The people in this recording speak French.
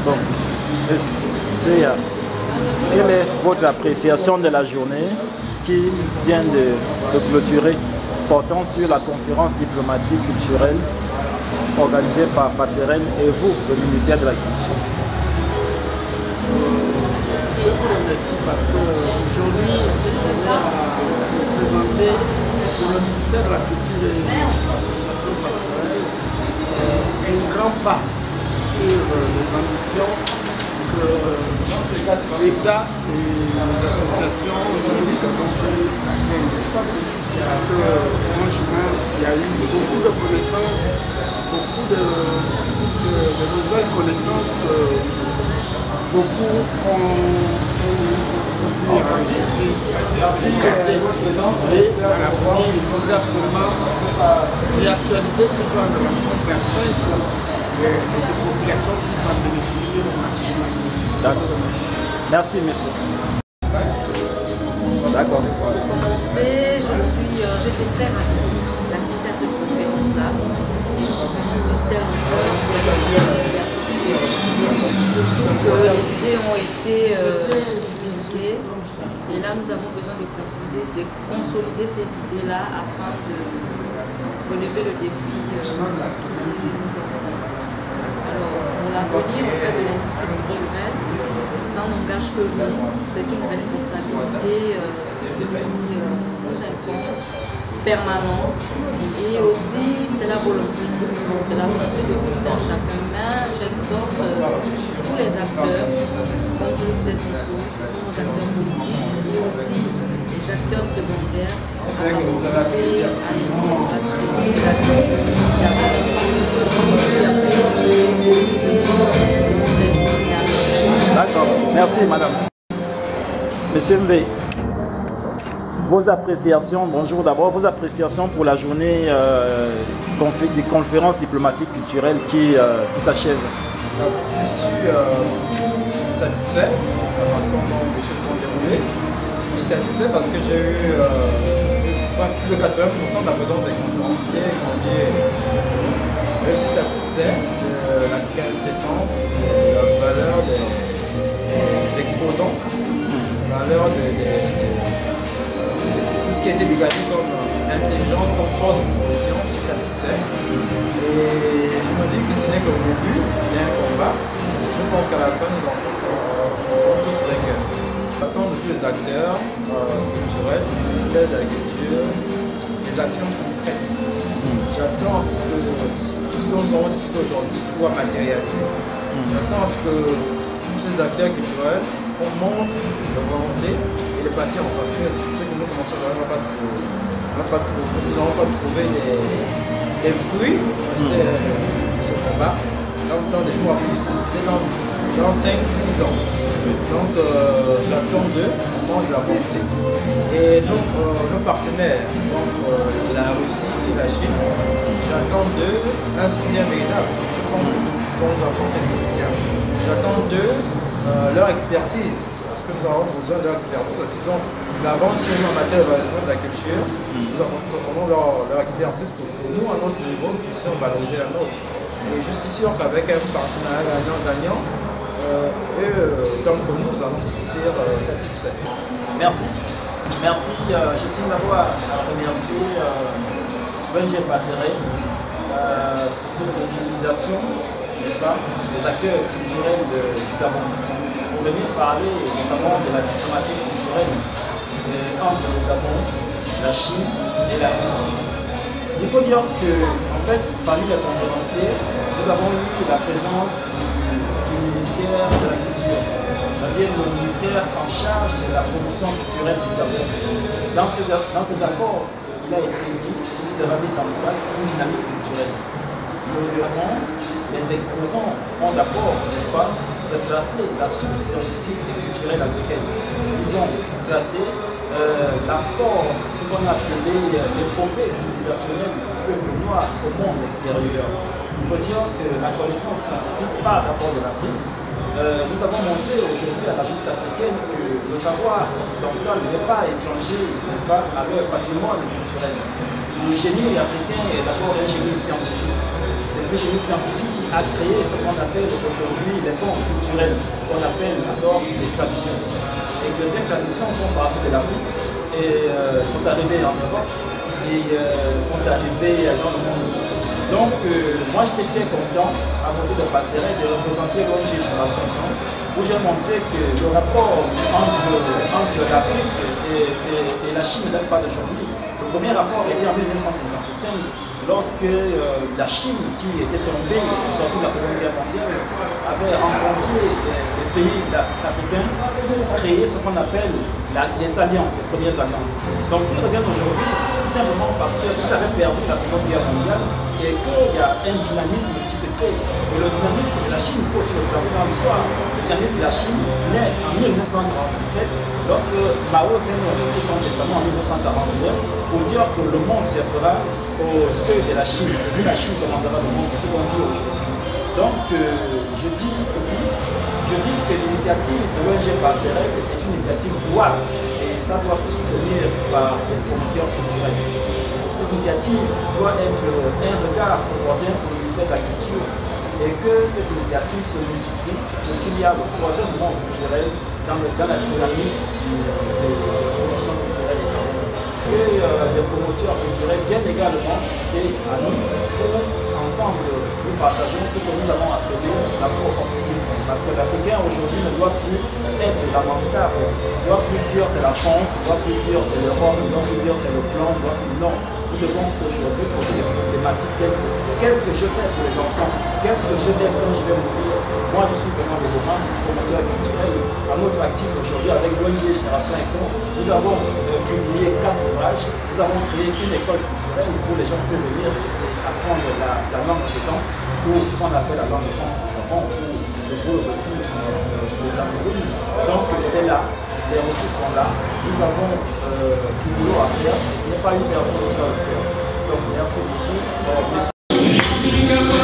Bon, monsieur, quelle est votre appréciation de la journée qui vient de se clôturer portant sur la conférence diplomatique culturelle organisée par Passerelle et vous, le ministère de la Culture? Je vous remercie parce qu'aujourd'hui, cette journée a représenté pour le ministère de la Culture et l'association Passerelle un grand pas sur les ambitions que l'État et les associations du Gabon veulent atteindre. Parce que franchement, il y a eu beaucoup de connaissances, beaucoup de nouvelles connaissances que beaucoup ont enregistré, regardé. Et à l'avenir, il faudrait absolument réactualiser ce genre de rencontres afin que les populations puissent en bénéficier au maximum. D'accord. Merci, monsieur. D'accord. Pour commencer, j'étais très ravie d'assister à cette conférence-là. Et une telle ampleur pour la culture. Surtout que les idées ont été divulguées. Et là, nous avons besoin de consolider ces idées-là afin de relever le défi que nous avons. Alors, pour l'avenir en fait, de l'industrie culturelle, ça n'engage que nous. C'est une responsabilité qui nous incombe, permanente. Et aussi, c'est la volonté. C'est la volonté de tout un chacun. Mais j'exhorte tous les acteurs, comme je le disais tantôt, ce sont nos acteurs politiques et aussi les acteurs secondaires à participer à l'émancipation de la D'accord. Merci, madame. Monsieur Mbe, vos appréciations, bonjour d'abord, vos appréciations pour la journée des conférences diplomatiques culturelles qui s'achève. Je suis satisfait de la façon dont les choses sont déroulées. Je suis satisfait parce que j'ai eu plus de 80% de la présence des conférenciers. Je suis satisfait de la quintessence, de la valeur des exposants, la valeur de tout ce qui a été dégagé comme intelligence, comme force de proposition. Je suis satisfait. Et je me dis que ce n'est qu'au début, il y a un combat. Je pense qu'à la fin, nous en serons tous vainqueurs. J'attends de tous les acteurs culturels, du ministère de l'Agriculture, des actions concrètes. J'attends à ce que tout ce dont nous avons discuté aujourd'hui soit matérialisé. J'attends à ce que ces acteurs culturels montrent leur volonté et de patience, parce que ce que nous commençons aujourd'hui, nous n'allons pas trouver les fruits de ce combat dans des jours à venir, dans 5-6 ans. Donc j'attends d'eux de la volonté. Et nos partenaires, donc la Russie et la Chine, j'attends d'eux un soutien véritable. Je pense que nous devons apporter ce soutien. J'attends d'eux leur expertise, parce que nous avons besoin de leur expertise, parce qu'ils ont l'avance sur nous en matière d'évaluation de la culture. Nous attendons leur expertise pour que nous, à notre niveau, nous puissions valoriser la nôtre. Et je suis sûr qu'avec un partenariat gagnant-gagnant, donc nous allons sortir satisfaits. Merci. Merci. Je tiens d'abord à remercier Benji Passerelle pour cette mobilisation, n'est-ce pas, des acteurs culturels du Gabon, pour venir parler notamment de la diplomatie culturelle entre le Gabon, la Chine et la Russie. Il faut dire que, en fait, parmi les conférenciers, nous avons eu la présence du ministère de la Culture, c'est-à-dire le ministère en charge de la promotion culturelle du Gabon. Dans ces accords, il a été dit qu'il sera mis en place une dynamique culturelle. Le Gabon, les exposants ont d'abord, n'est-ce pas, retracé la source scientifique et culturelle africaine. Ils ont tracé l'apport, ce qu'on a appelé l'épopée civilisationnelle du peuple noir au monde extérieur. Il faut dire que la connaissance scientifique part d'abord de l'Afrique. Nous avons montré aujourd'hui à la jeunesse africaine que le savoir occidental n'est pas étranger, n'est-ce pas, à leur patrimoine culturel. Le génie africain est d'abord un génie scientifique. C'est ce génie scientifique qui a créé ce qu'on appelle aujourd'hui les ponts culturels, ce qu'on appelle alors les traditions. Et que ces traditions sont parties de l'Afrique et sont arrivées en Europe et sont arrivées dans le monde. Donc moi j'étais très content à côté de Passerelle de représenter l'ONG Génération Temps, où j'ai montré que le rapport entre l'Afrique et la Chine ne date pas d'aujourd'hui. Le premier rapport était en 1955, lorsque la Chine, qui était tombée au sortir de la Seconde Guerre mondiale, avait rencontré les pays africains pour créer ce qu'on appelle les alliances, les premières alliances. Donc s'ils reviennent aujourd'hui, tout simplement parce qu'ils avaient perdu la Seconde Guerre mondiale et qu'il y a un dynamisme qui se crée. Et le dynamisme de la Chine, il faut aussi le placer dans l'histoire. Le dynamisme de la Chine naît en 1947, lorsque Mao Zedong écrit son testament en 1949 pour dire que le monde se fera aux ceux de la Chine et que la Chine commandera le monde. C'est ce qu'on dit aujourd'hui. Donc je dis ceci, je dis que l'initiative de l'ONG Passerelle est une initiative louable et ça doit se soutenir par les promoteurs culturels. Cette initiative doit être un regard opportun pour le ministère de la Culture et que ces initiatives se multiplient pour qu'il y ait le foisonnement culturel dans la dynamique de promotion culturelle. Que les promoteurs culturels viennent également s'associer à nous pour ensemble nous partageons ce que nous avons appelé l'afro-optimisme. Parce que l'Africain aujourd'hui ne doit plus être lamentable, ne doit plus dire c'est la France, ne doit plus dire c'est l'Europe, ne doit plus dire c'est le blanc, non. Nous devons aujourd'hui poser des problématiques telles que qu'est-ce que je fais pour les enfants, qu'est-ce que je laisse quand je vais mourir. Moi je suis vraiment promoteur culturel. À notre actif aujourd'hui avec l'ONG Génération Temps, nous avons publié 4 ouvrages, nous avons créé une école culturelle où les gens peuvent venir et apprendre la langue des temps, ou qu'on appelle la langue des temps, ou le gros petit de Cameroun. Donc c'est là. Les ressources sont là, nous avons du boulot à faire et ce n'est pas une personne qui va le faire. Donc merci beaucoup. Monsieur.